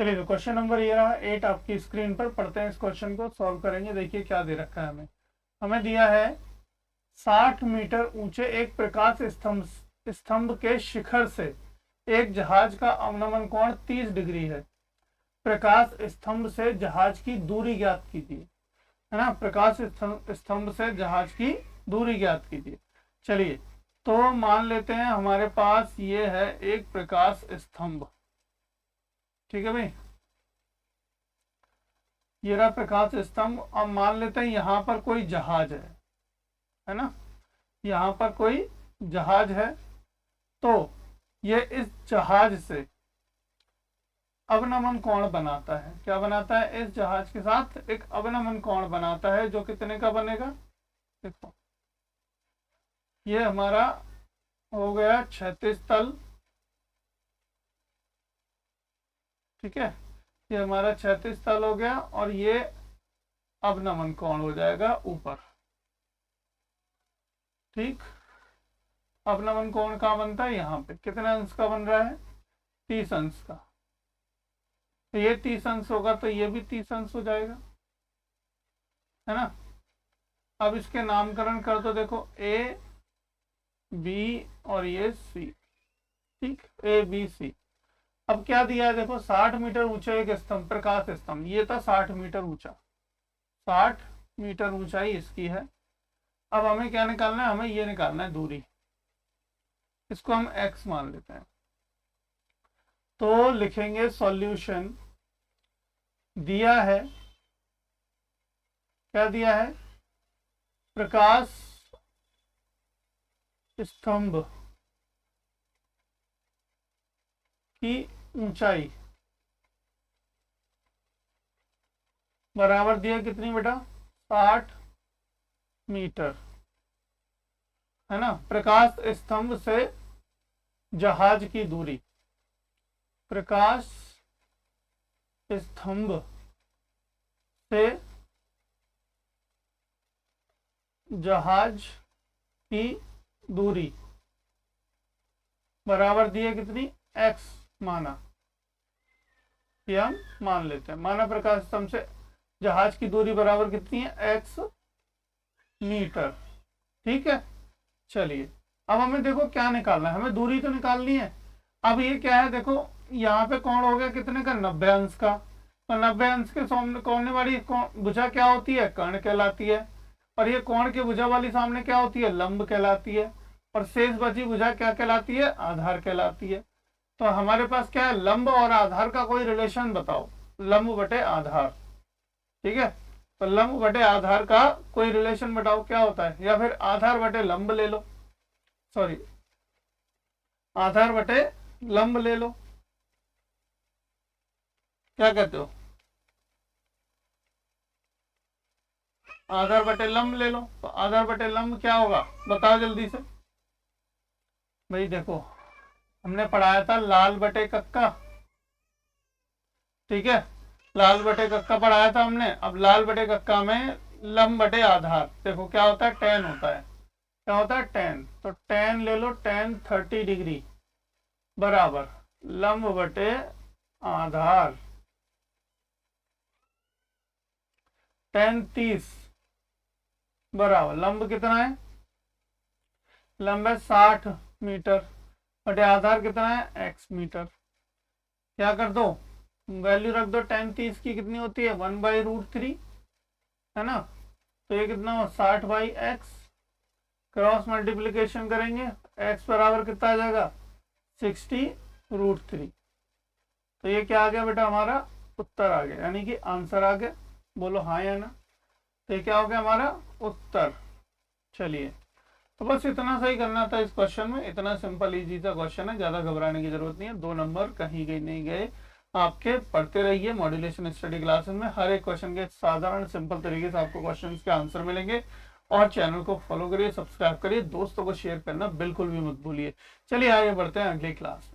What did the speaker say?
चलिए तो question number ये रहा 8 आपकी स्क्रीन पर। पढ़ते हैं इस क्वेश्चन को, सॉल्व करेंगे। देखिए क्या दे रखा है हमें। हमें दिया है 60 मीटर ऊंचे एक प्रकाश स्तंभ के शिखर से एक जहाज का अवनमन कोण 30 डिग्री है। प्रकाश स्तंभ से जहाज की दूरी ज्ञात कीजिए, है ना। प्रकाश स्तंभ से जहाज की दूरी ज्ञात कीजिए। चलिए तो मान लेते हैं हमारे पास ये है एक प्रकाश स्तंभ, ठीक है भाई, ये रहा प्रकाश स्तंभ। अब मान लेते हैं यहाँ पर कोई जहाज है ना, यहाँ पर कोई जहाज है। तो ये इस जहाज से अवनमन कोण बनाता है। क्या बनाता है? इस जहाज के साथ एक अवनमन कोण बनाता है, जो कितने का बनेगा? देखो ये हमारा हो गया 36 तल, ठीक है, ये हमारा 36 तल हो गया। और ये अवनमन कोण हो जाएगा ऊपर, ठीक। अवनमन कोण कहाँ बनता है? यहाँ पे। कितने अंश का बन रहा है? 30 अंश का। तो ये 30 अंश होगा तो ये भी 30 अंश हो जाएगा, है ना। अब इसके नामकरण कर दो, देखो ए बी और ये सी, ठीक, ए बी सी। अब क्या दिया है? देखो 60 मीटर ऊंचा एक स्तंभ, प्रकाश स्तंभ, ये था 60 मीटर ऊंचा, 60 मीटर ऊंचाई इसकी है। अब हमें क्या निकालना है? हमें ये निकालना है दूरी। इसको हम x मान लेते हैं। तो लिखेंगे सॉल्यूशन। दिया है, क्या दिया है? प्रकाश स्तंभ की ऊंचाई बराबर दिया कितनी बेटा? 60 मीटर, है ना। प्रकाश स्तंभ से जहाज की दूरी, प्रकाश स्तंभ से जहाज की दूरी बराबर दिए कितनी? x माना, ये हम मान लेते हैं। माना प्रकाश स्तंभ से जहाज की दूरी बराबर कितनी है? x मीटर, ठीक है। चलिए अब हमें देखो क्या निकालना है, हमें दूरी तो निकालनी है। अब ये क्या है? देखो यहाँ पे कोण हो गया कितने का? 90 अंश का। तो 90 अंश के सामने कोण वाली भुजा क्या होती है? कर्ण कहलाती है। और ये कोण की भुजा वाली सामने क्या होती है? लंब कहलाती है। और शेष बची भुजा क्या कहलाती है? आधार कहलाती है। तो हमारे पास क्या है? लंब और आधार का कोई रिलेशन बताओ। लंब बटे आधार, ठीक है। तो लंब बटे आधार का कोई रिलेशन बताओ क्या होता है? या फिर आधार बटे लंब ले लो, सॉरी, आधार बटे लंब ले लो, क्या कहते हो? आधार बटे लंब ले लो। तो आधार बटे लंब क्या होगा बताओ जल्दी से। भाई देखो हमने पढ़ाया था लाल बटे कक्का, ठीक है, लाल बटे कक्का पढ़ाया था हमने। अब लाल बटे कक्का में लंब बटे आधार, देखो क्या होता है? tan होता है। क्या होता है? tan। तो tan ले लो, tan 30 डिग्री बराबर लंब बटे आधार tan 30 बराबर लंब कितना है? लंब है 60 मीटर बटे आधार कितना है? x metre. क्या कर दो? वैल्यू रख दो। tan 30 की कितनी होती है? 1/√3, है ना। तो ये कितना हो? 60/x। क्रॉस मल्टीप्लीकेशन करेंगे, x बराबर कितना आ जाएगा? 60√3। तो ये क्या आ गया बेटा? हमारा उत्तर आ गया, यानी कि आंसर आ गया। बोलो हाँ या ना। तो ये क्या हो गया? हमारा उत्तर। चलिए तो बस इतना सही करना था इस क्वेश्चन में। इतना सिंपल इजी सा क्वेश्चन है, ज्यादा घबराने की जरूरत नहीं है। 2 नंबर कहीं गए नहीं गए आपके। पढ़ते रहिए मॉड्यूलेशन स्टडी क्लासेस में, हर एक क्वेश्चन के साधारण सिंपल तरीके से आपको क्वेश्चन के आंसर मिलेंगे। और चैनल को फॉलो करिए, सब्सक्राइब करिए, दोस्तों को शेयर करना बिल्कुल भी मत भूलिए। चलिए आगे बढ़ते हैं अगली क्लास।